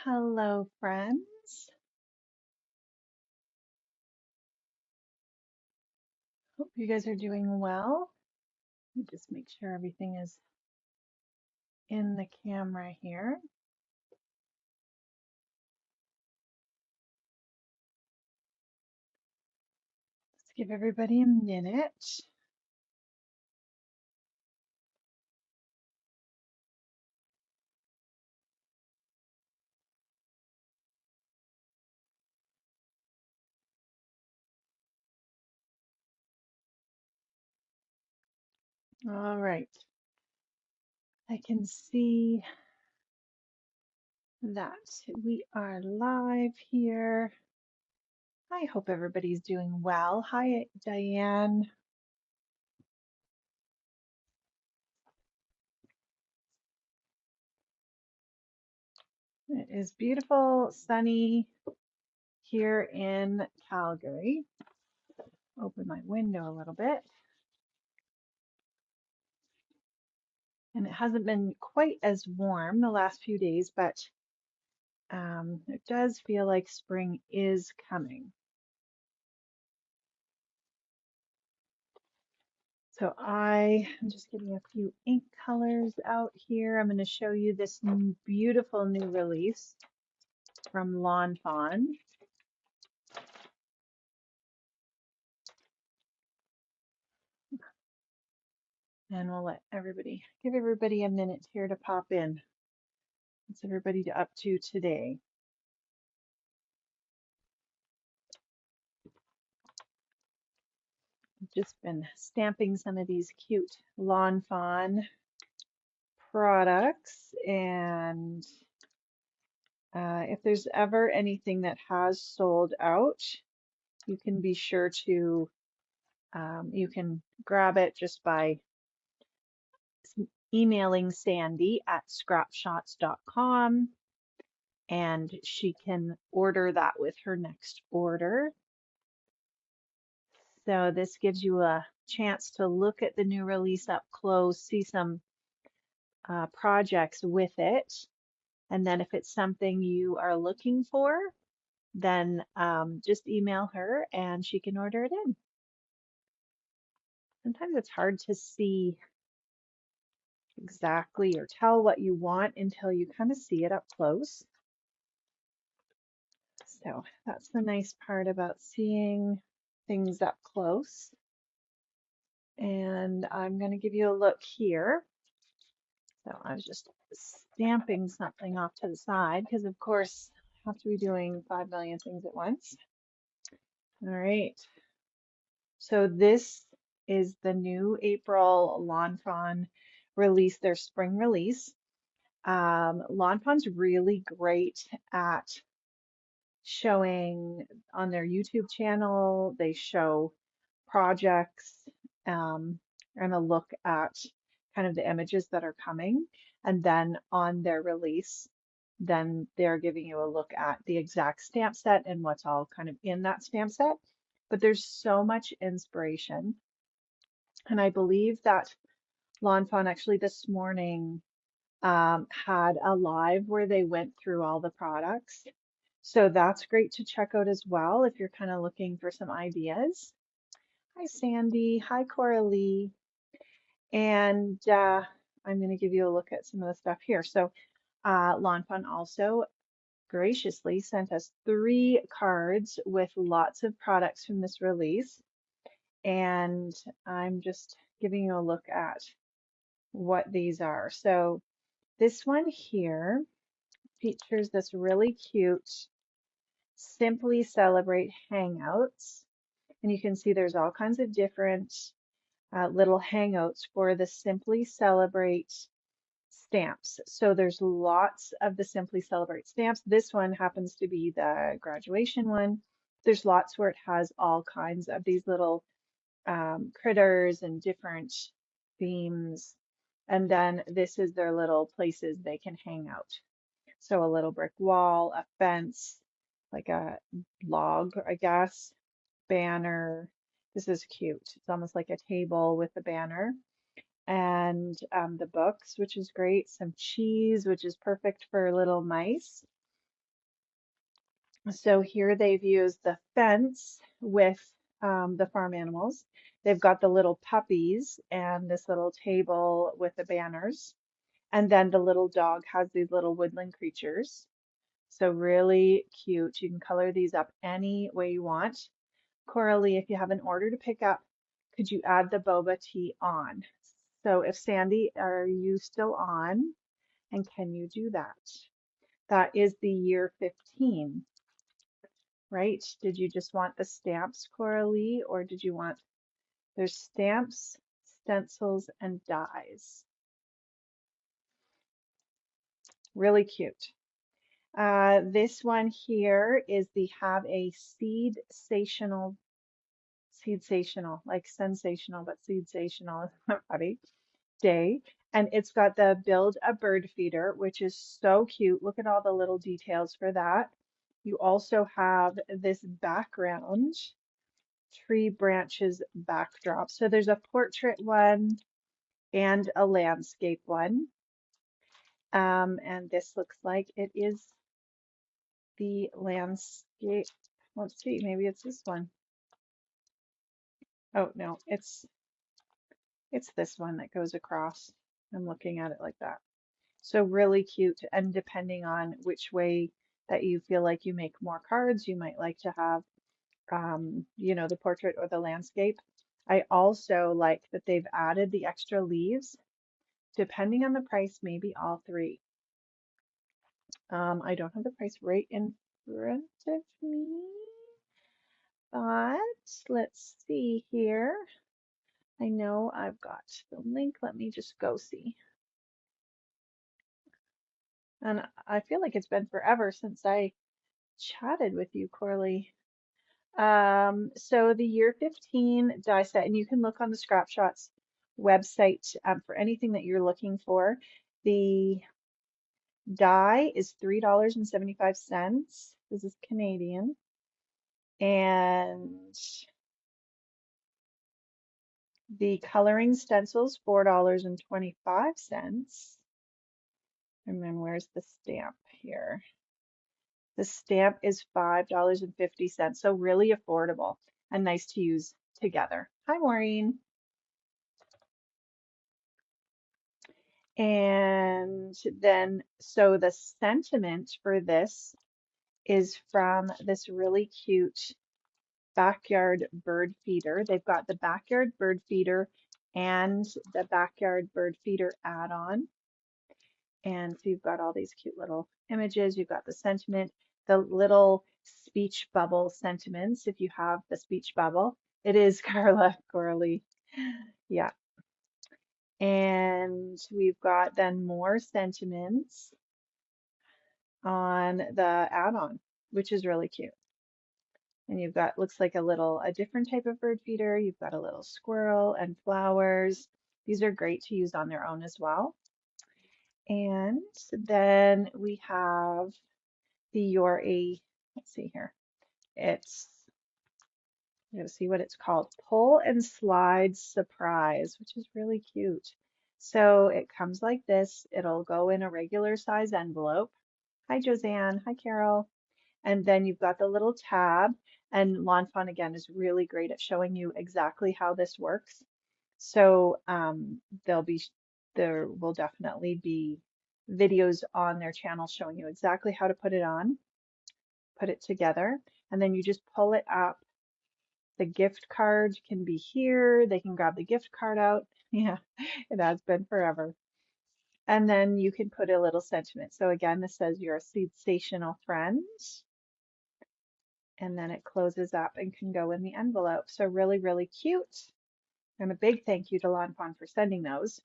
Hello, friends. Hope you guys are doing well. Let me just make sure everything is in the camera here. Let's give everybody a minute. All right. I can see that we are live here. I hope everybody's doing well. Hi, Diane. It is beautiful, sunny here in Calgary. Open my window a little bit. And it hasn't been quite as warm the last few days, but it does feel like spring is coming. So I am just getting a few ink colors out here. I'm going to show you this beautiful new release from Lawn Fawn. And we'll give everybody a minute here to pop in. What's everybody up to today? I've just been stamping some of these cute Lawn Fawn products, and if there's ever anything that has sold out, you can be sure to you can grab it just by emailing Sandy at scrapshotz.com, and she can order that with her next order. So this gives you a chance to look at the new release up close, see some projects with it, and then if it's something you are looking for, then just email her and she can order it in. Sometimes it's hard to see exactly or tell what you want until you kind of see it up close. So that's the nice part about seeing things up close. And I'm going to give you a look here. So I was just stamping something off to the side because, of course, I have to be doing 5 million things at once. All right. So this is the new April Lawn Fawn release, their spring release. Lawn Fawn's really great at showing on their YouTube channel. They show projects and a look at kind of the images that are coming. And then on their release, then they're giving you a look at the exact stamp set and what's all kind of in that stamp set. But there's so much inspiration. And I believe that Lawn Fawn actually this morning had a live where they went through all the products. So that's great to check out as well if you're kind of looking for some ideas. Hi, Sandy. Hi, Coralie. And I'm going to give you a look at some of the stuff here. So Lawn Fawn also graciously sent us 3 cards with lots of products from this release. And I'm just giving you a look at what these are. So this one here features this really cute Simply Celebrate Hangouts. And you can see there's all kinds of different little hangouts for the Simply Celebrate stamps. So there's lots of the Simply Celebrate stamps. This one happens to be the graduation one. There's lots where it has all kinds of these little critters and different themes. And then this is their little places they can hang out. So a little brick wall, a fence, like a log, I guess, banner. This is cute. It's almost like a table with a banner. And the books, which is great. Some cheese, which is perfect for little mice. So here they've used the fence with the farm animals. They've got the little puppies and this little table with the banners. And then the little dog has these little woodland creatures. So really cute. You can color these up any way you want. Coralie, if you have an order to pick up, could you add the boba tea on? So if Sandy, are you still on? And can you do that? That is the year 15, right? Did you just want the stamps, Coralie, or did you want, there's stamps, stencils, and dies. Really cute. This one here is the have a seedsational, like sensational, but seedsational, funny, day. And it's got the build a bird feeder, which is so cute. Look at all the little details for that. You also have this background, tree branches backdrop. So there's a portrait one and a landscape one. And this looks like it is the landscape. Let's see, maybe it's this one. Oh no, it's this one that goes across. I'm looking at it like that. So really cute. And depending on which way that you feel like you make more cards, you might like to have, the portrait or the landscape. I also like that they've added the extra leaves. Depending on the price, maybe all three. I don't have the price right in front of me, but let's see here. I know I've got the link. Let me just go see. And I feel like it's been forever since I chatted with you, Corley. So the year 15 die set, and you can look on the Scrap Shotz website for anything that you're looking for. The die is $3.75. This is Canadian. And the coloring stencils, $4.25. And then where's the stamp here? The stamp is $5.50. So really affordable and nice to use together. Hi, Maureen. And then, so the sentiment for this is from this really cute backyard bird feeder. They've got the backyard bird feeder and the backyard bird feeder add-on. And so you've got all these cute little images. You've got the sentiment, the little speech bubble sentiments, if you have the speech bubble. It is Carla Corley. Yeah. And we've got then more sentiments on the add-on, which is really cute. And you've got, looks like a different type of bird feeder. You've got a little squirrel and flowers. These are great to use on their own as well. And then we have let's see here. I'm gonna see what it's called. Pull and slide surprise, which is really cute. So it comes like this. It'll go in a regular size envelope. Hi, Josanne. Hi, Carol. And then you've got the little tab, and Lawn Fawn again is really great at showing you exactly how this works. So there will definitely be videos on their channel showing you exactly how to put it together, and then you just pull it up. The gift card can be here. They can grab the gift card out. Yeah, it has been forever. And then you can put a little sentiment. So again, this says you're a sensational friend. And then it closes up and can go in the envelope. So really, really cute. And a big thank you to Lawn Fawn for sending those.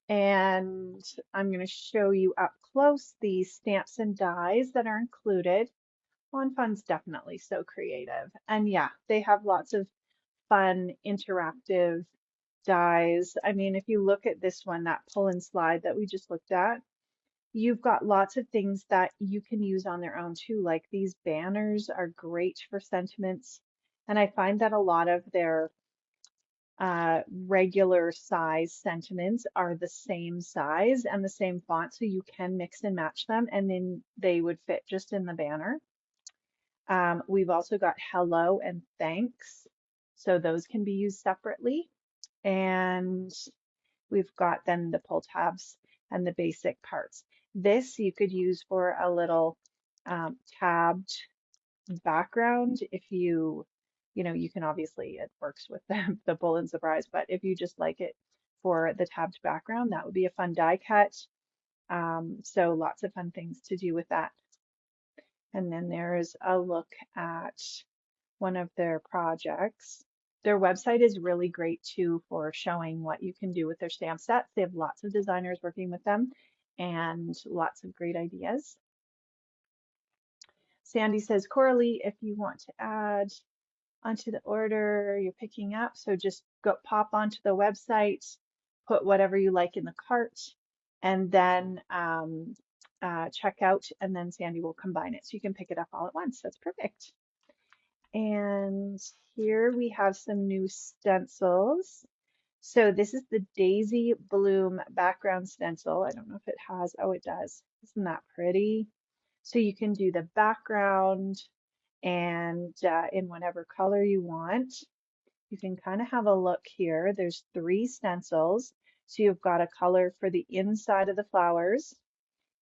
And I'm going to show you up close the stamps and dies that are included. Lawn Fawn's definitely so creative. And yeah, they have lots of fun, interactive dies. I mean, if you look at this one, that pull and slide that we just looked at, you've got lots of things that you can use on their own too, like these banners are great for sentiments. And I find that a lot of their regular size sentiments are the same size and the same font, so you can mix and match them, and then they would fit just in the banner. We've also got hello and thanks, so those can be used separately. And we've got then the pull tabs and the basic parts. This you could use for a little tabbed background if you can obviously, it works with the bull and surprise, but if you just like it for the tabbed background, that would be a fun die cut. So lots of fun things to do with that. And then there's a look at one of their projects. Their website is really great too for showing what you can do with their stamp sets. They have lots of designers working with them and lots of great ideas. Sandy says, Coralie, if you want to add onto the order you're picking up, so just go pop onto the website, put whatever you like in the cart, and then check out, and then Sandy will combine it so you can pick it up all at once. That's perfect. And here we have some new stencils. So this is the Daisy Bloom background stencil. I don't know if it has, oh, it does. Isn't that pretty? So you can do the background and in whatever color you want. You can kind of have a look here. There's 3 stencils. So you've got a color for the inside of the flowers.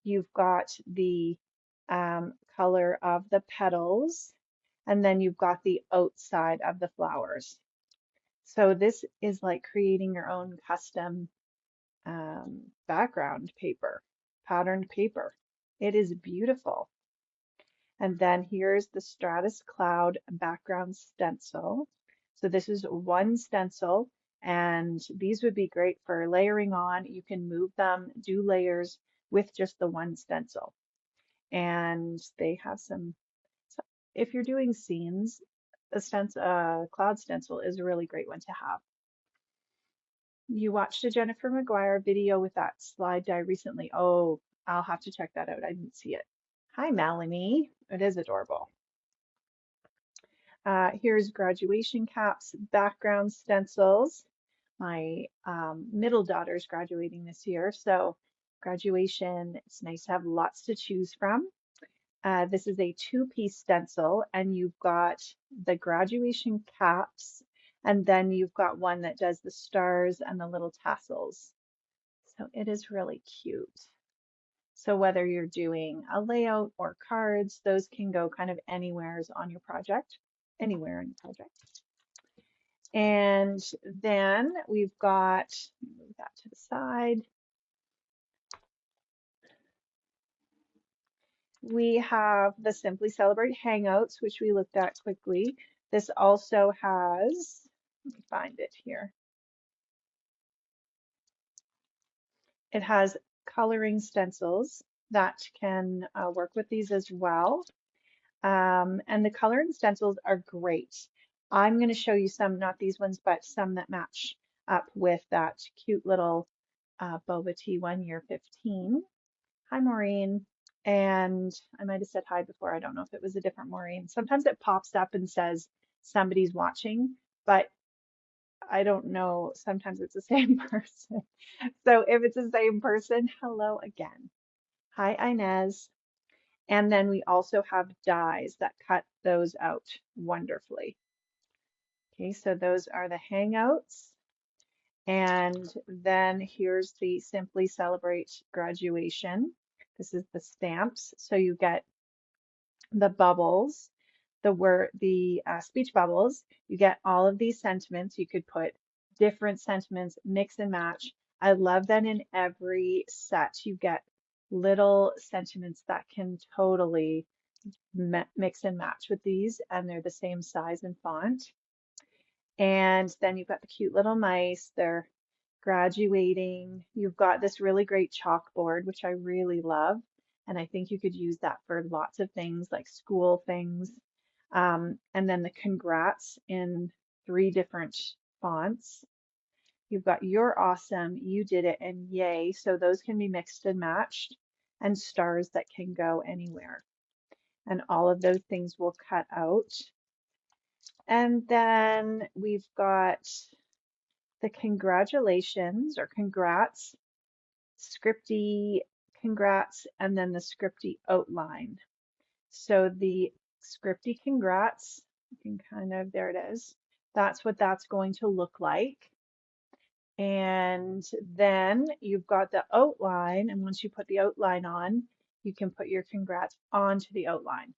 You've got the color of the petals, and then you've got the outside of the flowers. So this is like creating your own custom background paper, patterned paper. It is beautiful. And then here's the Stratus Cloud background stencil. So this is 1 stencil, and these would be great for layering on. You can move them, do layers with just the 1 stencil. And they have some, if you're doing scenes, a cloud stencil is a really great one to have. You watched a Jennifer McGuire video with that slide die recently. Oh, I'll have to check that out. I didn't see it. Hi, Melanie. It is adorable. Here's graduation caps, background stencils. My middle daughter's graduating this year, so graduation, it's nice to have lots to choose from. This is a 2-piece stencil, and you've got the graduation caps, and then you've got one that does the stars and the little tassels. So it is really cute. So whether you're doing a layout or cards, those can go kind of anywheres on your project, anywhere in your project. And then we've got, move that to the side. We have the Simply Celebrate Hangouts, which we looked at quickly. This also has, let me find it here. It has coloring stencils that can work with these as well. And the coloring stencils are great. I'm going to show you some, not these ones, but some that match up with that cute little boba tea one, year 15. Hi, Maureen. And I might have said hi before. I don't know if it was a different Maureen. Sometimes it pops up and says somebody's watching, but I don't know. Sometimes it's the same person. So if it's the same person, hello again. Hi, Inez. And then we also have dies that cut those out wonderfully. Okay, so those are the hangouts. And then here's the Simply Celebrate graduation. This is the stamps. So you get the bubbles, the speech bubbles. You get all of these sentiments. You could put different sentiments, mix and match. I love that in every set you get little sentiments that can totally mix and match with these, and they're the same size and font. And then you've got the cute little mice. They're graduating. You've got this really great chalkboard, which I really love. And I think you could use that for lots of things like school things. And then the congrats in 3 different fonts. You've got you're awesome, you did it, and yay. So those can be mixed and matched, and stars that can go anywhere. And all of those things will cut out. And then we've got the congratulations or congrats, scripty congrats, and then the scripty outline. So the scripty congrats, you can kind of, there it is. That's what that's going to look like. And then you've got the outline, and once you put the outline on, you can put your congrats onto the outline.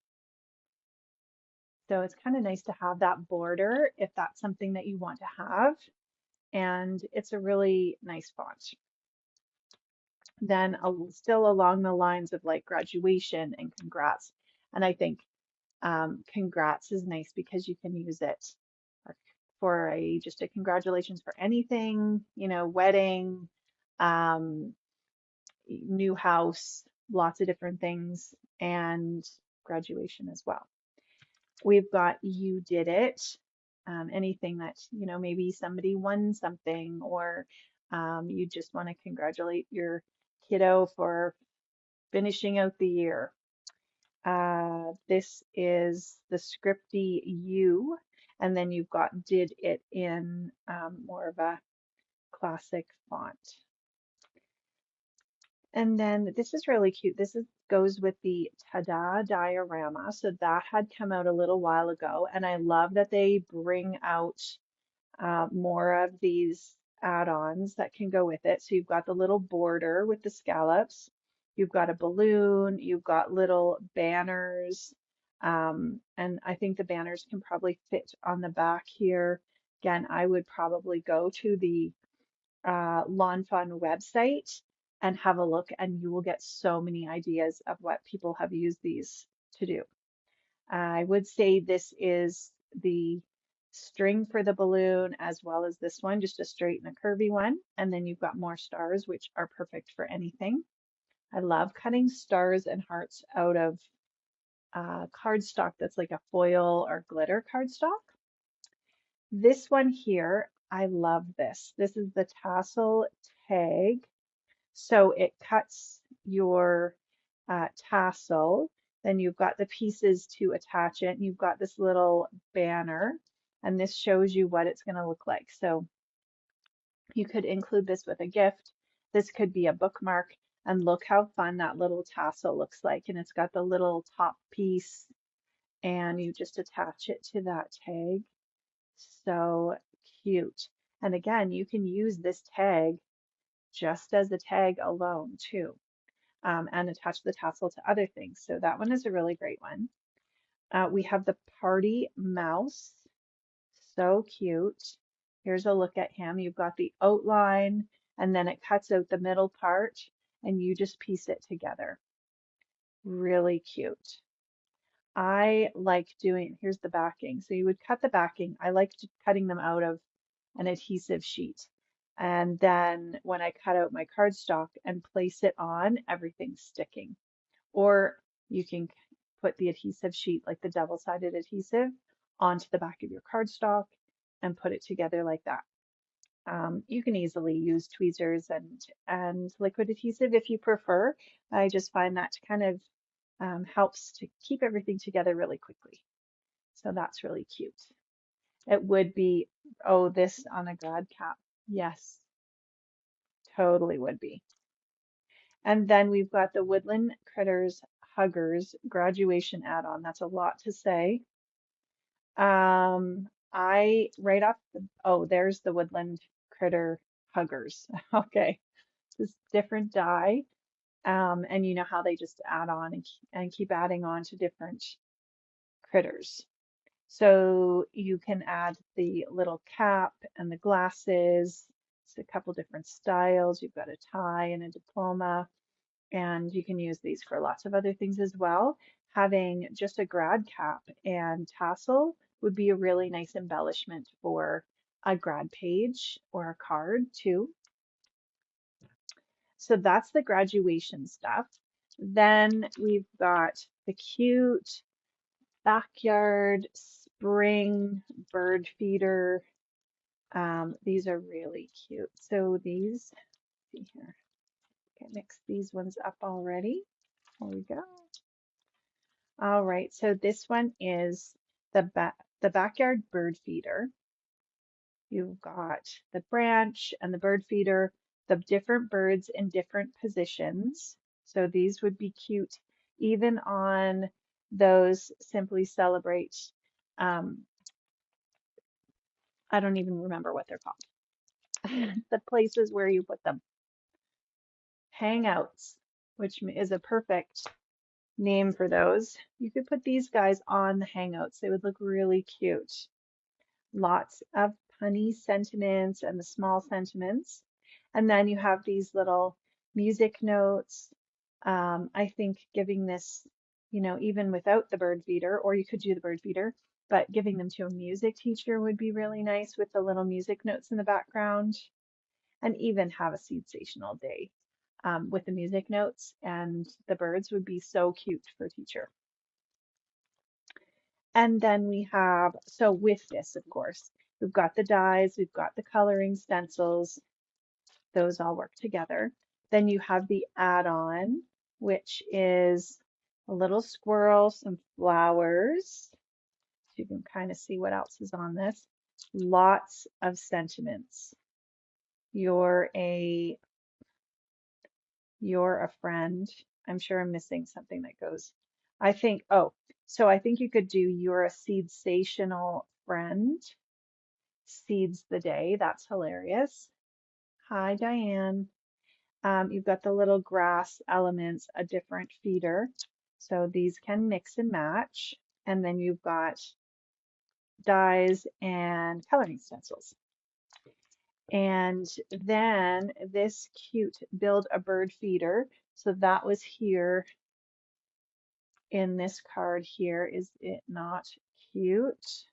So it's kind of nice to have that border if that's something that you want to have. And it's a really nice font. Then still along the lines of like graduation and congrats. And I think congrats is nice because you can use it for just a congratulations for anything, you know, wedding, um, new house, lots of different things, and graduation as well. We've got you did it, anything that, you know, maybe somebody won something or you just want to congratulate your kiddo for finishing out the year. This is the scripty you, and then you've got did it in more of a classic font. And then this is really cute. Goes with the Ta-Da diorama. So that had come out a little while ago, and I love that they bring out more of these add-ons that can go with it. So you've got the little border with the scallops, you've got a balloon, you've got little banners, and I think the banners can probably fit on the back here. Again, I would probably go to the Lawn Fawn website and have a look, and you will get so many ideas of what people have used these to do. I would say this is the string for the balloon as well as this one, just a straight and a curvy one. And then you've got more stars, which are perfect for anything. I love cutting stars and hearts out of cardstock that's like a foil or glitter cardstock. This one here, I love this. This is the tassel tag. So it cuts your tassel, then you've got the pieces to attach it, and you've got this little banner, and this shows you what it's going to look like. So you could include this with a gift. This could be a bookmark, and look how fun that little tassel looks like. And it's got the little top piece, and you just attach it to that tag. So cute. And again, you can use this tag just as a tag alone too. And attach the tassel to other things. So that one is a really great one. We have the party mouse. So cute. Here's a look at him. You've got the outline and then it cuts out the middle part and you just piece it together. Really cute. I like doing, here's the backing. So you would cut the backing. I like cutting them out of an adhesive sheet. And then when I cut out my cardstock and place it on, everything's sticking. Or you can put the adhesive sheet, like the double-sided adhesive, onto the back of your cardstock and put it together like that. You can easily use tweezers and liquid adhesive if you prefer. I just find that kind of helps to keep everything together really quickly. So that's really cute. It would be, oh, this on a grad cap. Yes, totally would be. And then we've got the Woodland Critters Huggers graduation add-on. That's a lot to say. Right off the, oh, there's the Woodland Critter Huggers. Okay, this different die. And you know how they just add on and keep adding on to different critters. So you can add the little cap and the glasses. It's a couple different styles. You've got a tie and a diploma, and you can use these for lots of other things as well. Having just a grad cap and tassel would be a really nice embellishment for a grad page or a card too. So that's the graduation stuff. Then we've got the cute backyard spring bird feeder. These are really cute. So these, let's see here, okay, mix these ones up already. There we go. All right, so this one is the backyard bird feeder. You've got the branch and the bird feeder, the different birds in different positions. So these would be cute even on those Simply Celebrate. Um, I don't even remember what they're called. The places where you put them. Hangouts, which is a perfect name for those. You could put these guys on the hangouts. They would look really cute. Lots of punny sentiments and the small sentiments. And then you have these little music notes. I think giving this, even without the bird feeder, or you could do the bird feeder, but giving them to a music teacher would be really nice with the little music notes in the background, and even have a seedsational day with the music notes, and the birds would be so cute for a teacher. And then we have, so with this, of course, we've got the dies, we've got the coloring stencils, those all work together. Then you have the add-on, which is a little squirrel, some flowers. So you can kind of see what else is on this. Lots of sentiments. You're a friend. I'm sure I'm missing something that goes. I think, oh, so I think you could do you're a seedsational friend. Seeds the day. That's hilarious. Hi, Diane. You've got the little grass elements, a different feeder. So these can mix and match. And then you've got dies and coloring stencils. And then this cute build a bird feeder. So that was here in this card here. Is it not cute?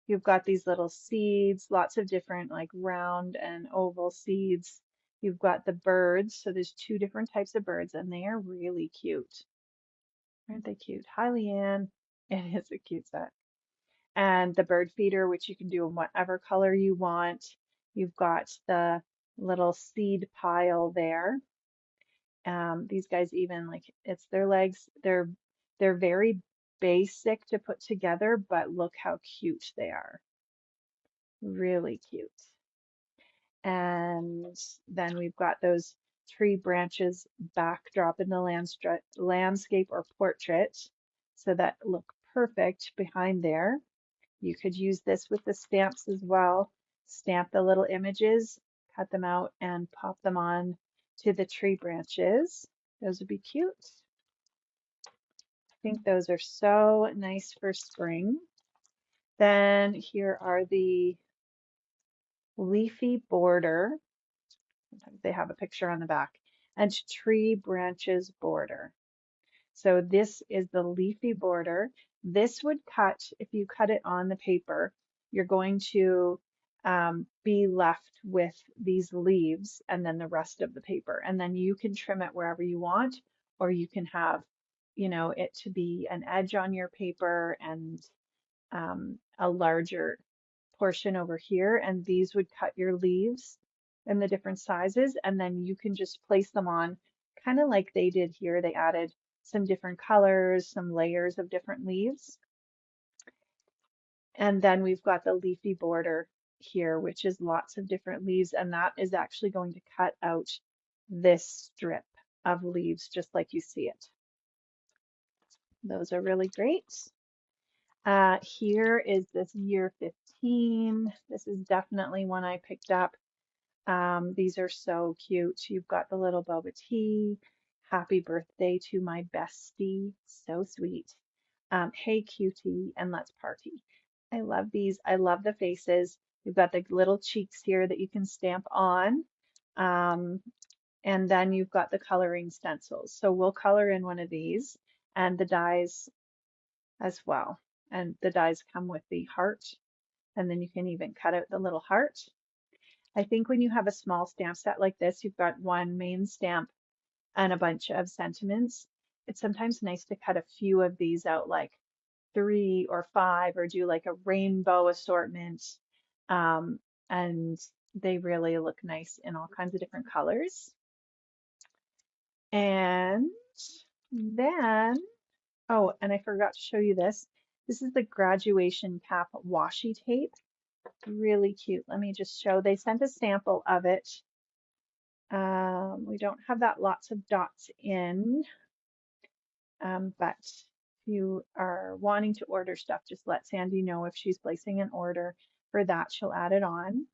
You've got these little seeds, lots of different like round and oval seeds. You've got the birds. So there's two different types of birds and they are really cute. Aren't they cute? Hi, Leanne. It is a cute set. And the bird feeder, which you can do in whatever color you want. You've got the little seed pile there. These guys even like it's their legs. They're very basic to put together, but look how cute they are. Really cute. And then we've got those tree branches backdrop in the landscape or portrait, so that look perfect behind there. You could use this with the stamps as well. Stamp the little images, cut them out, and pop them on to the tree branches. Those would be cute. I think those are so nice for spring. Then here are the leafy border. Sometimes they have a picture on the back, and tree branches border. So this is the leafy border. This would cut, if you cut it on the paper, you're going to be left with these leaves and then the rest of the paper. And then you can trim it wherever you want, or you can have, it to be an edge on your paper and a larger portion over here. And these would cut your leaves in the different sizes. And then you can just place them on kind of like they did here. They added some different colors, some layers of different leaves. And then we've got the leafy border here, which is lots of different leaves. And that is actually going to cut out this strip of leaves, just like you see it. Those are really great. Here is this year 15. This is definitely one I picked up. These are so cute. You've got the little boba tea. Happy birthday to my bestie. So sweet. Hey cutie, and let's party. I love these. I love the faces. You've got the little cheeks here that you can stamp on. And then you've got the coloring stencils. So we'll color in one of these and the dies as well. And the dies come with the heart. And then you can even cut out the little heart. I think when you have a small stamp set like this, you've got one main stamp and a bunch of sentiments. It's sometimes nice to cut a few of these out, like 3 or 5, or do like a rainbow assortment. And they really look nice in all kinds of different colors. And then, oh, and I forgot to show you this. This is the graduation cap washi tape. Really cute. Let me just show. They sent a sample of it. We don't have that lots of dots in, but if you are wanting to order stuff, just let Sandy know if she's placing an order for that. She'll add it on.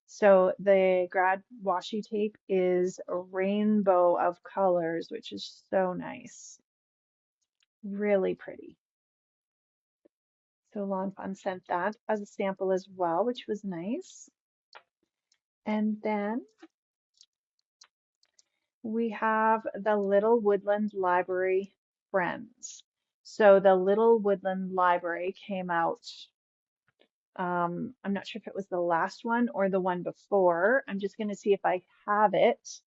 So the grad washi tape is a rainbow of colors, which is so nice. Really pretty. So Lawn Fawn sent that as a sample as well, which was nice. And then we have the Little Woodland Library Friends. So the Little Woodland Library came out, I'm not sure if it was the last one or the one before. I'm just going to see if I have it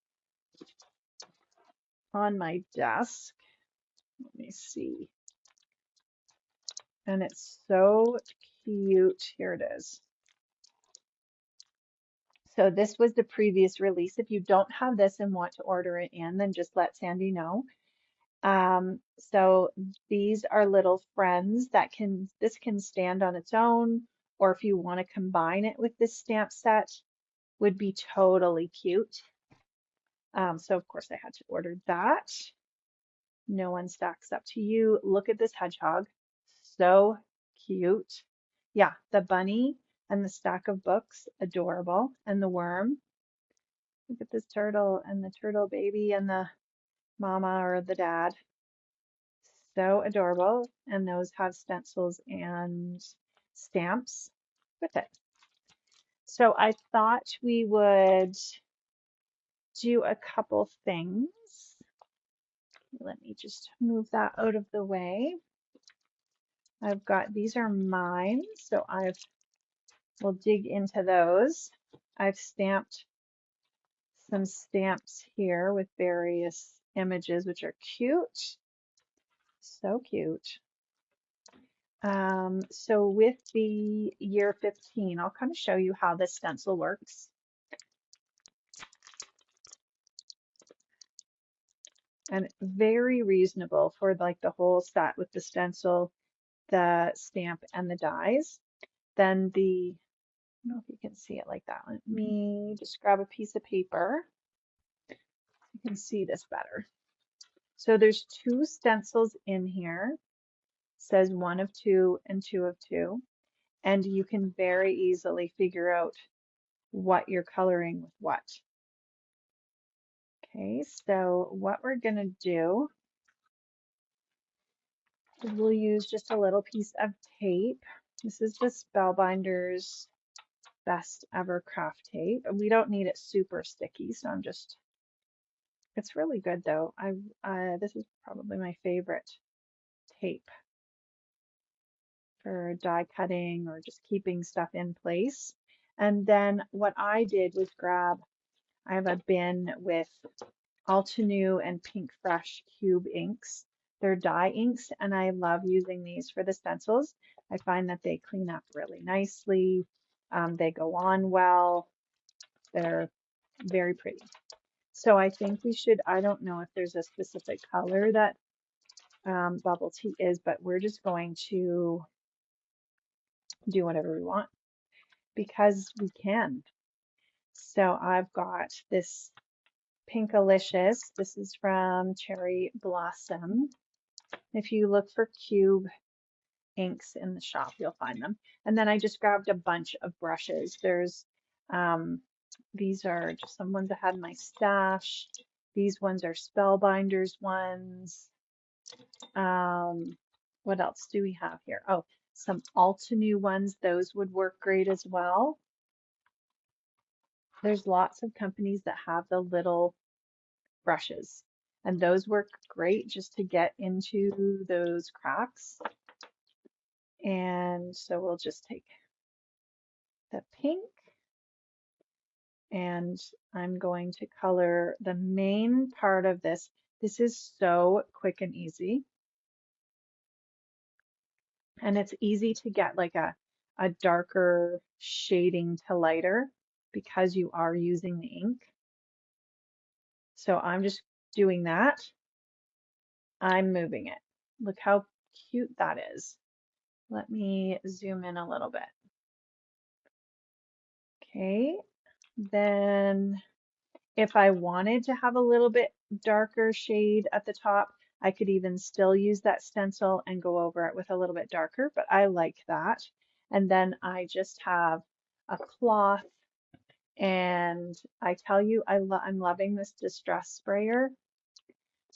on my desk. Let me see. And it's so cute. Here it is. So this was the previous release. If you don't have this and want to order it in, then just let Sandy know. So these are little friends that this can stand on its own, or if you want to combine it with this stamp set, would be totally cute. So of course I had to order that. No one stacks up to you. Look at this hedgehog. So cute. Yeah, the bunny and the stack of books, adorable. And the worm. Look at this turtle and the turtle baby and the mama or the dad. So adorable. And those have stencils and stamps with it. So I thought we would do a couple things. Let me just move that out of the way. I've got, these are mine, so we'll dig into those. I've stamped some stamps here with various images, which are cute. So cute. So with the year 15, I'll kind of show you how this stencil works. And very reasonable for like the whole set with the stencil, the stamp, and the dies. Then I don't know if you can see it like that. Let me just grab a piece of paper. You can see this better. So there's 2 stencils in here. It says 1 of 2 and 2 of 2. And you can very easily figure out what you're coloring with what. Okay, so what we're going to do is we'll use just a little piece of tape. This is the Spellbinder's Best Ever Craft Tape. We don't need it super sticky, so it's really good though. This is probably my favorite tape for die cutting or just keeping stuff in place. And then what I did was I have a bin with Altenew and Pink Fresh Cube inks. They're dye inks, and I love using these for the stencils. I find that they clean up really nicely. They go on well. They're very pretty. So I think I don't know if there's a specific color that bubble tea is, but we're just going to do whatever we want because we can. So I've got this Pinkalicious. This is from Cherry Blossom. If you look for cube inks in the shop, you'll find them. And then I just grabbed a bunch of brushes. These are just some ones I had in my stash. These ones are Spellbinders ones. What else do we have here? Oh, some Altenew ones. Those would work great as well. There's lots of companies that have the little brushes, and those work great just to get into those cracks. And so we'll just take the pink, and I'm going to color the main part of this. This is so quick and easy. And it's easy to get like a darker shading to lighter because you are using the ink. So I'm just doing that. I'm moving it. Look how cute that is. Let me zoom in a little bit. Okay, then if I wanted to have a little bit darker shade at the top, I could even still use that stencil and go over it with a little bit darker, but I like that. And then I just have a cloth, and I tell you, I'm loving this distress sprayer.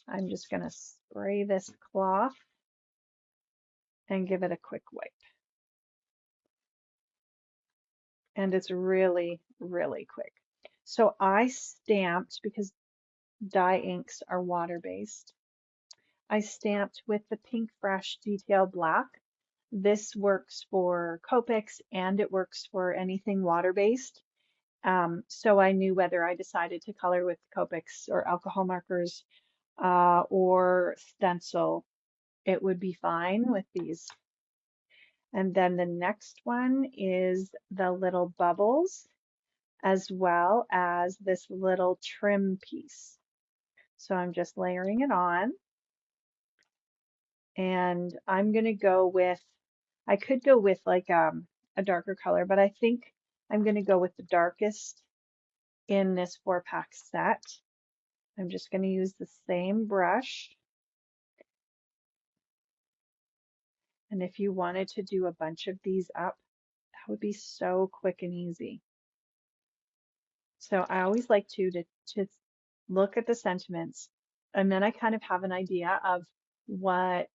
I'm just going to spray this cloth and give it a quick wipe. And it's really, really quick. So I stamped, because dye inks are water-based, I stamped with the Pink Fresh Detail Black. This works for Copics and it works for anything water-based. So I knew whether I decided to color with Copics or alcohol markers or stencil, it would be fine with these. And then the next one is the little bubbles, as well as this little trim piece. So I'm just layering it on, and I'm going to go with, I could go with like a darker color, but I think I'm going to go with the darkest in this 4-pack set. I'm just going to use the same brush. And if you wanted to do a bunch of these up, that would be so quick and easy. So I always like to look at the sentiments, and then I kind of have an idea of what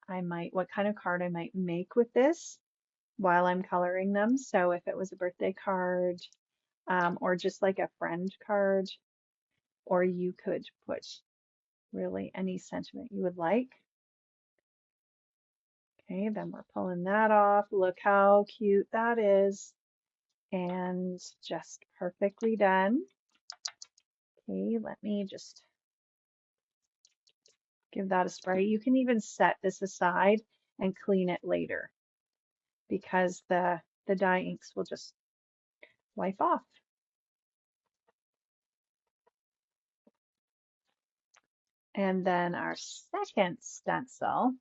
kind of card I might make with this while I'm coloring them. So if it was a birthday card, or just like a friend card, or you could put really any sentiment you would like. Okay, then we're pulling that off. Look how cute that is. And just perfectly done. Okay, let me just give that a spray. You can even set this aside and clean it later, because the dye inks will just wipe off. And then our second stencil,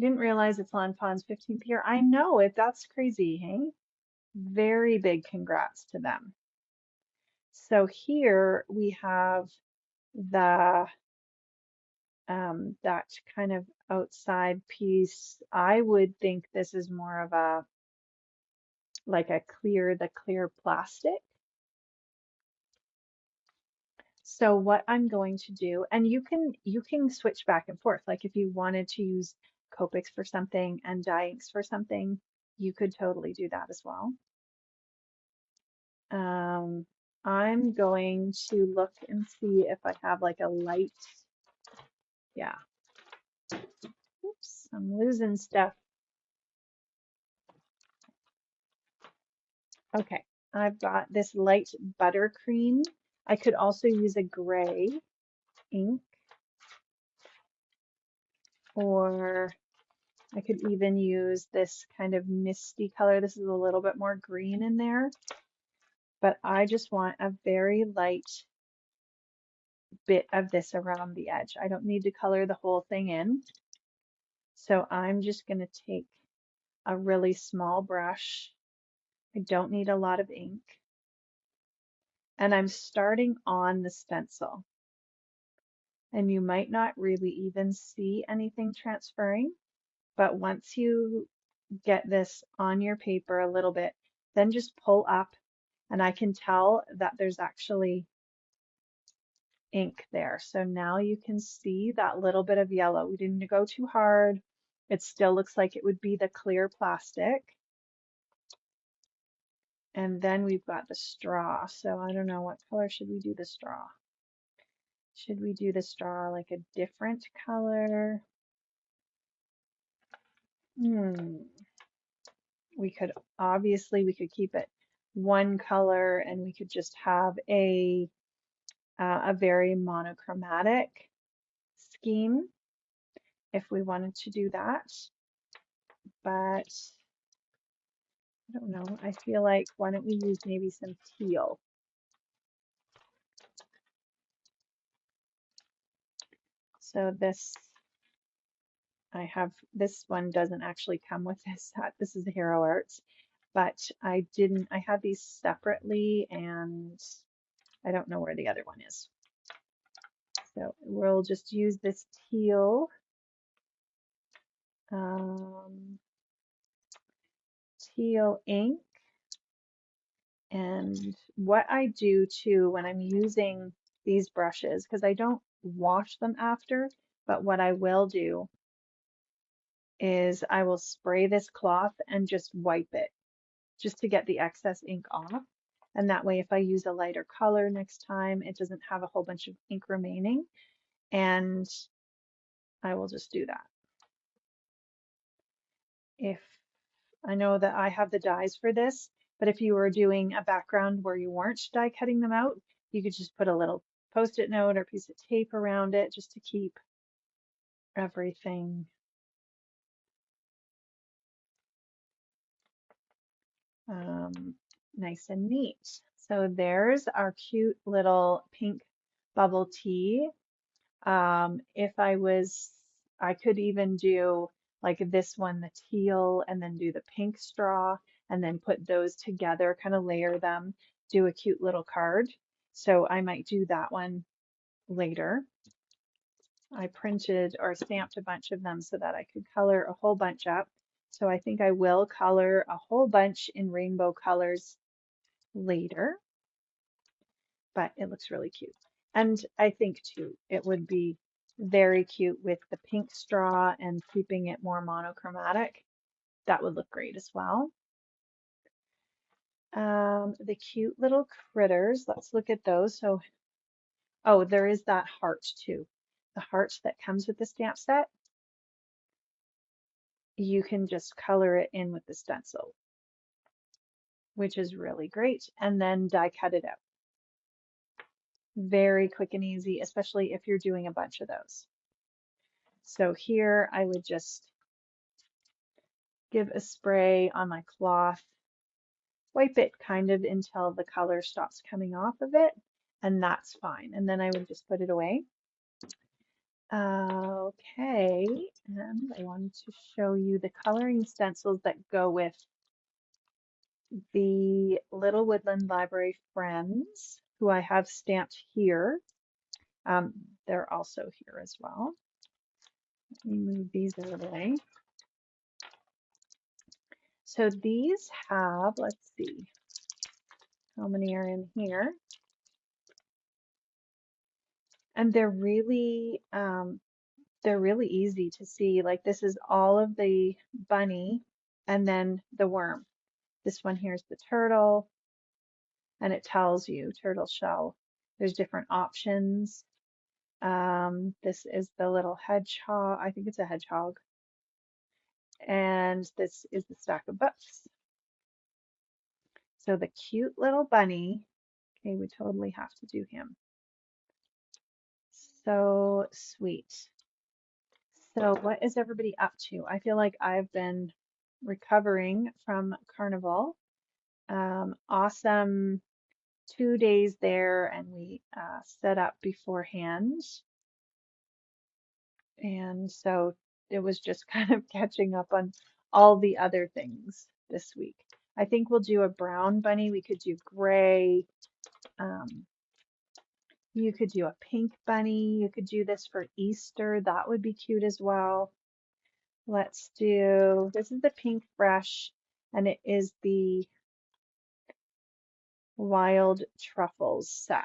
didn't realize it's Lawn Fawn's 15th year. I know it, that's crazy, hey? Very big congrats to them. So here we have the that kind of outside piece. I would think this is more of a like the clear plastic. So what I'm going to do, and you can switch back and forth. Like if you wanted to use Copics for something and dye inks for something, you could totally do that as well. I'm going to look and see if I have like a light. Yeah. Oops, I'm losing stuff. Okay, I've got this light buttercream. I could also use a gray ink, or I could even use this kind of misty color. This is a little bit more green in there, but I just want a very light bit of this around the edge. I don't need to color the whole thing in. So I'm just going to take a really small brush. I don't need a lot of ink. And I'm starting on the stencil. And you might not really even see anything transferring, but once you get this on your paper a little bit, then just pull up, and I can tell that there's actually ink there. So now you can see that little bit of yellow. We didn't go too hard. It still looks like it would be the clear plastic. And then we've got the straw. So I don't know, what color should we do the straw? Should we do the straw like a different color? We could keep it one color, and we could just have a very monochromatic scheme if we wanted to do that. But I don't know, I feel like, why don't we use maybe some teal? So this one doesn't actually come with this set. This is the Hero Arts. but I didn't, I had these separately and I don't know where the other one is. So we'll just use this teal teal ink. And what I do too when I'm using these brushes, because I don't wash them after, but what I will do is I will spray this cloth and just wipe it just to get the excess ink off. And that way, if I use a lighter color next time, it doesn't have a whole bunch of ink remaining. And I will just do that. If I know that I have the dies for this, but if you were doing a background where you weren't die cutting them out, you could just put a little post-it note or piece of tape around it just to keep everything nice and neat. So there's our cute little pink bubble tea. If I could even do like this one, the teal, and then do the pink straw, and then put those together, kind of layer them, do a cute little card. So I might do that one later. I printed or stamped a bunch of them so that I could color a whole bunch up. So I think I will color a whole bunch in rainbow colors later, but it looks really cute. And I think too, it would be very cute with the pink straw and keeping it more monochromatic. That would look great as well. The cute little critters, let's look at those. So, oh, there is that heart too. The heart that comes with the stamp set, you can just color it in with the stencil, which is really great, and then die cut it out. Very quick and easy, especially if you're doing a bunch of those. So here I would just give a spray on my cloth, wipe it kind of until the color stops coming off of it, and that's fine. And then I would just put it away. Okay, and I wanted to show you the coloring stencils that go with the Little Woodland Library Friends, who I have stamped here. They're also here as well. Let me move these out of the way. So these have, let's see, how many are in here? And they're really easy to see. Like this is all of the bunny and then the worm. This one here is the turtle, and it tells you turtle shell. There's different options. This is the little hedgehog. I think it's a hedgehog. And this is the stack of books. So the cute little bunny. Okay, we totally have to do him. So sweet. So what is everybody up to? I feel like I've been recovering from Carnival. Awesome 2 days there, and we set up beforehand. And so it was just kind of catching up on all the other things this week. I think we'll do a brown bunny. We could do gray. You could do a pink bunny. You could do this for Easter. That would be cute as well. Let's do, this is the pink brush, and it is the Wild Truffles set.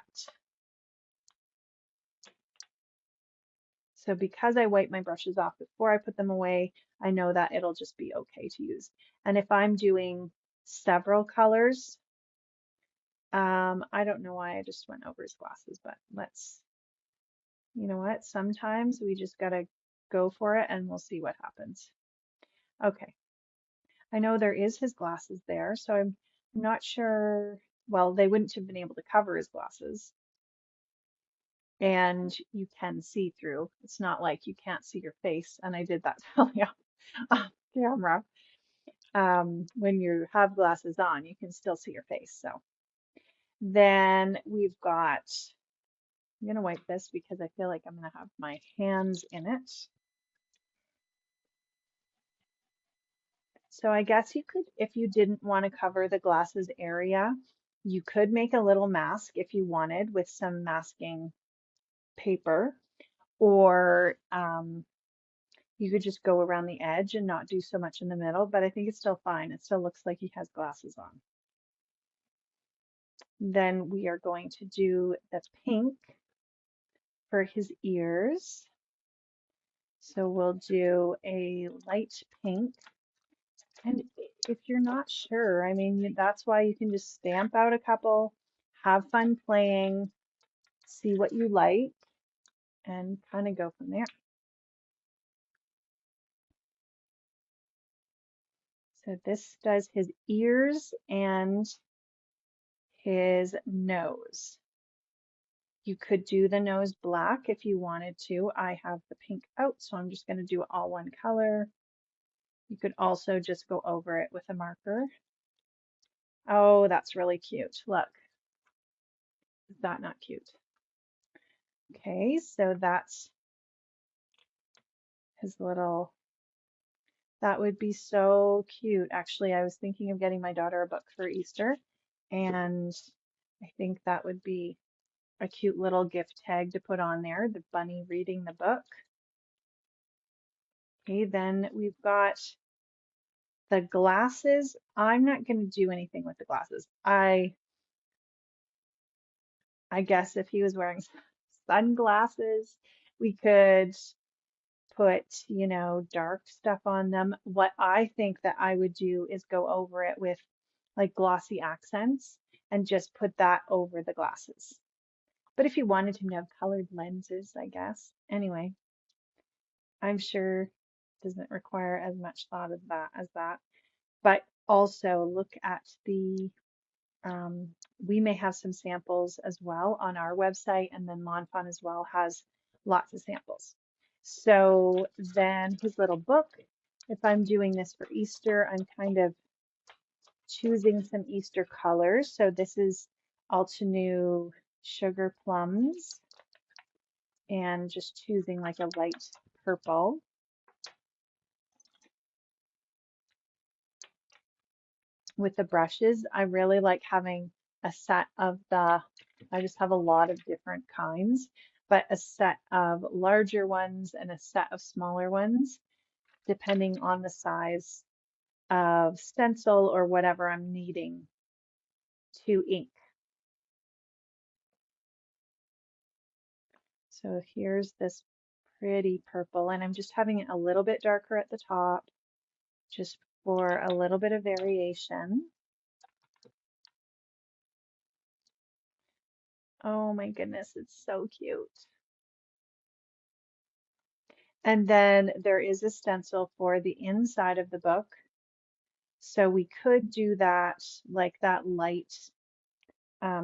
So because I wipe my brushes off before I put them away, I know that it'll just be okay to use. And if I'm doing several colors, I don't know why I just went over his glasses, but let's, you know what, sometimes we just gotta go for it and we'll see what happens. Okay, I know there is his glasses there, so I'm not sure, well, they wouldn't have been able to cover his glasses. And you can see through. It's not like you can't see your face. And I did that totally off camera. When you have glasses on, you can still see your face. So then we've got, I'm gonna wipe this because I feel like I'm gonna have my hands in it. So I guess you could, if you didn't want to cover the glasses area, you could make a little mask if you wanted with some masking paper, or you could just go around the edge and not do so much in the middle, but I think it's still fine. It still looks like he has glasses on. Then we are going to do the pink for his ears. So we'll do a light pink. And if you're not sure, I mean, that's why you can just stamp out a couple, have fun playing, see what you like, and kind of go from there. So this does his ears and his nose. You could do the nose black if you wanted to. I have the pink out, so I'm just going to do it all one color. You could also just go over it with a marker. Oh, that's really cute. Look, is that not cute? Okay, so that's his little, that would be so cute. Actually, I was thinking of getting my daughter a book for Easter, and I think that would be a cute little gift tag to put on there, the bunny reading the book. Okay, then we've got the glasses. I'm not going to do anything with the glasses. I guess if he was wearing sunglasses, we could put, you know, dark stuff on them. What I think that I would do is go over it with like glossy accents and just put that over the glasses. But if you wanted him to have colored lenses, I guess. Anyway, I'm sure it doesn't require as much thought as that. But also look at the we may have some samples as well on our website, and then Lawn Fawn as well has lots of samples. So then his little book, if I'm doing this for Easter, I'm kind of choosing some Easter colors. So this is Altenew Sugar Plums, and just choosing like a light purple. With the brushes, I really like having a set of I just have a lot of different kinds, but a set of larger ones and a set of smaller ones, depending on the size of stencil or whatever I'm needing to ink. So here's this pretty purple, and I'm just having it a little bit darker at the top, just for a little bit of variation. Oh my goodness, it's so cute. And then there is a stencil for the inside of the book. So we could do that like that light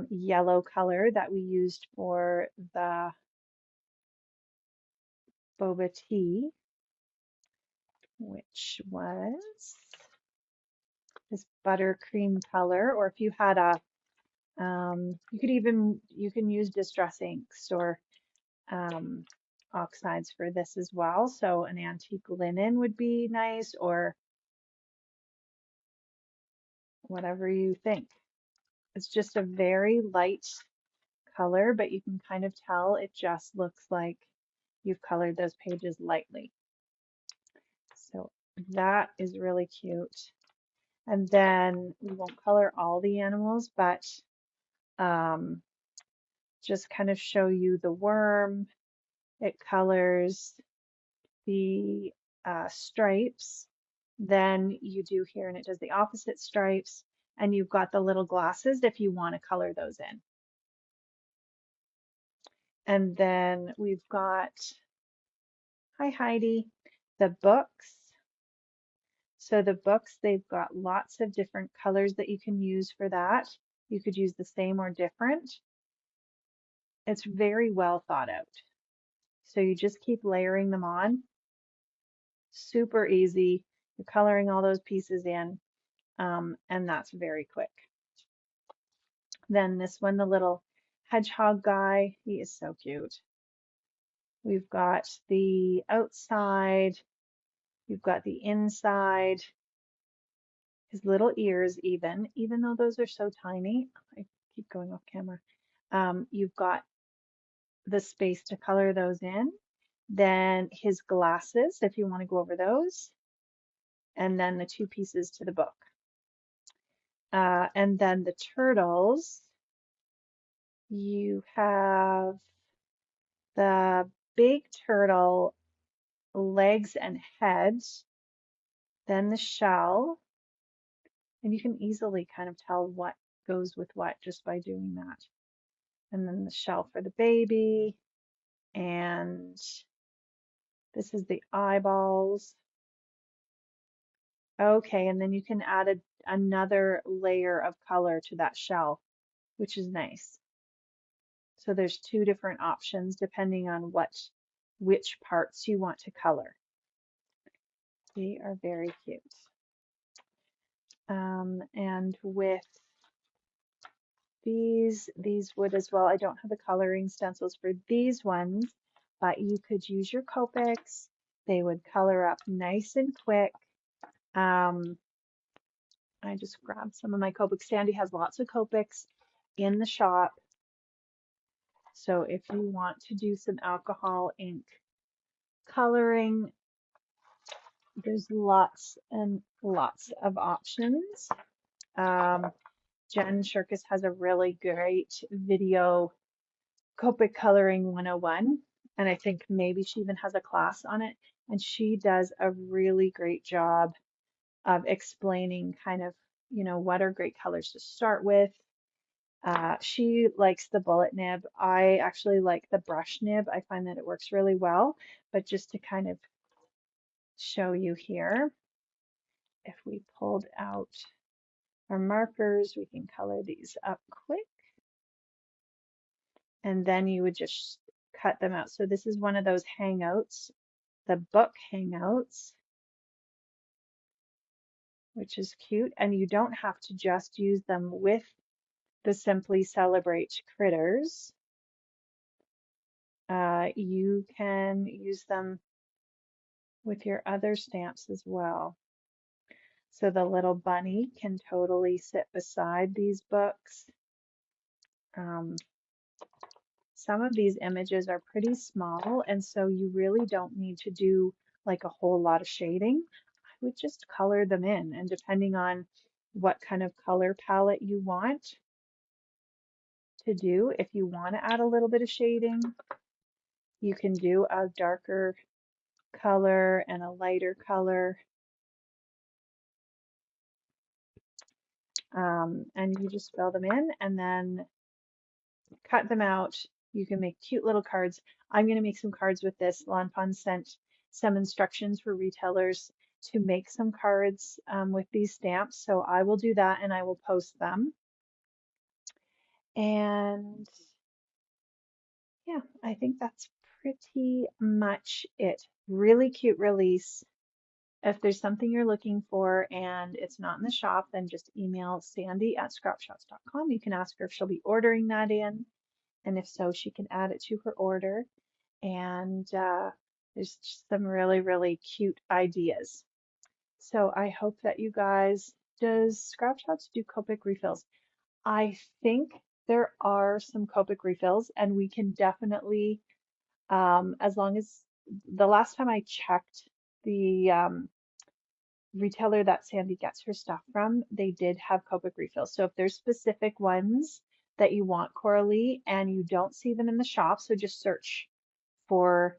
yellow color that we used for the boba tea, which was this buttercream color. Or if you had a, you can use distress inks or oxides for this as well. So an antique linen would be nice, or whatever you think. It's just a very light color, but you can kind of tell it just looks like you've colored those pages lightly. So that is really cute. And then we won't color all the animals, but just kind of show you the worm. It colors the stripes. Then you do here, and it does the opposite stripes. And you've got the little glasses if you want to color those in. And then we've got, hi Heidi, the books. So the books, they've got lots of different colors that you can use for that. You could use the same or different. It's very well thought out. So you just keep layering them on. Super easy. You're coloring all those pieces in, and that's very quick. Then this one, the little hedgehog guy, he is so cute. We've got the outside, we've got the inside. his little ears even though those are so tiny. I keep going off camera. You've got the space to color those in. Then his glasses, if you want to go over those, and then the two pieces to the book. And then the turtles, you have the big turtle legs and heads, then the shell, and you can easily kind of tell what goes with what just by doing that. And then the shell for the baby, and this is the eyeballs. Okay, and then you can add another layer of color to that shell, which is nice. So there's two different options depending on which parts you want to color. They are very cute. And with these would as well. I don't have the coloring stencils for these ones, but you could use your Copics. They would color up nice and quick. I just grabbed some of my Copics. Sandy has lots of Copics in the shop. So if you want to do some alcohol ink coloring, there's lots and lots of options. Jen Shirkus has a really great video, Copic Coloring 101, and I think maybe she even has a class on it. And she does a really great job of explaining kind of, what are great colors to start with. She likes the bullet nib. I actually like the brush nib. I find that it works really well, but just to kind of show you here, if we pulled out our markers, we can color these up quick. And then you would just cut them out. So this is one of those hangouts, the book hangouts, which is cute. And you don't have to just use them with the Simply Celebrate critters. You can use them with your other stamps as well. So the little bunny can totally sit beside these books. Some of these images are pretty small, and so you really don't need to do like a whole lot of shading. I would just color them in, and depending on what kind of color palette you want to do, if you want to add a little bit of shading, you can do a darker color and a lighter color. And you just fill them in and then cut them out. You can make cute little cards. I'm going to make some cards with this. Lawn Fawn sent some instructions for retailers to make some cards with these stamps. So I will do that and I will post them. And yeah, I think that's pretty much it. Really cute release. If there's something you're looking for and it's not in the shop, then just email Sandy at scrapshotz.com. You can ask her if she'll be ordering that in. And if so, she can add it to her order. And there's just some really, really cute ideas. So I hope that you guys, does Scrap Shotz do Copic refills? I think there are some Copic refills, and we can definitely, as long as the last time I checked the retailer that Sandy gets her stuff from, they did have Copic refills. So if there's specific ones that you want, Coralie, and you don't see them in the shop, so just search for,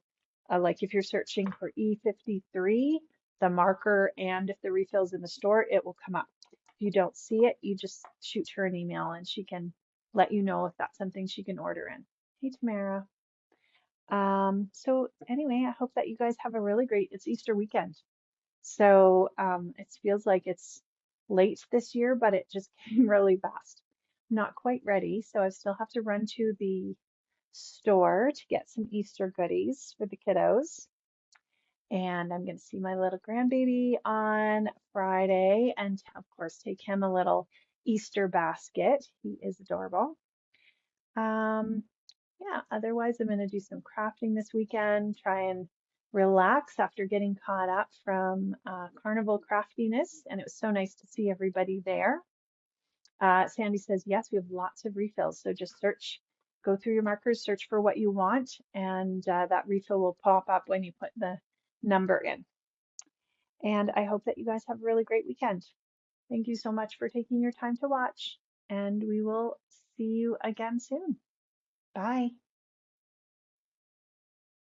like if you're searching for E53, the marker, and if the refill's in the store, it will come up. If you don't see it, you just shoot her an email and she can let you know if that's something she can order in. Hey, Tamara. So anyway, I hope that you guys have a really great, it's Easter weekend. So it feels like it's late this year, but it just came really fast. Not quite ready, so I still have to run to the store to get some Easter goodies for the kiddos. And I'm going to see my little grandbaby on Friday and, of course, take him a little Easter basket. He is adorable. Yeah, otherwise, I'm going to do some crafting this weekend, try and relax after getting caught up from carnival craftiness, and it was so nice to see everybody there. Sandy says, yes, we have lots of refills, so just search, go through your markers, search for what you want, and that refill will pop up when you put the number in. And I hope that you guys have a really great weekend. Thank you so much for taking your time to watch, and we will see you again soon. Bye.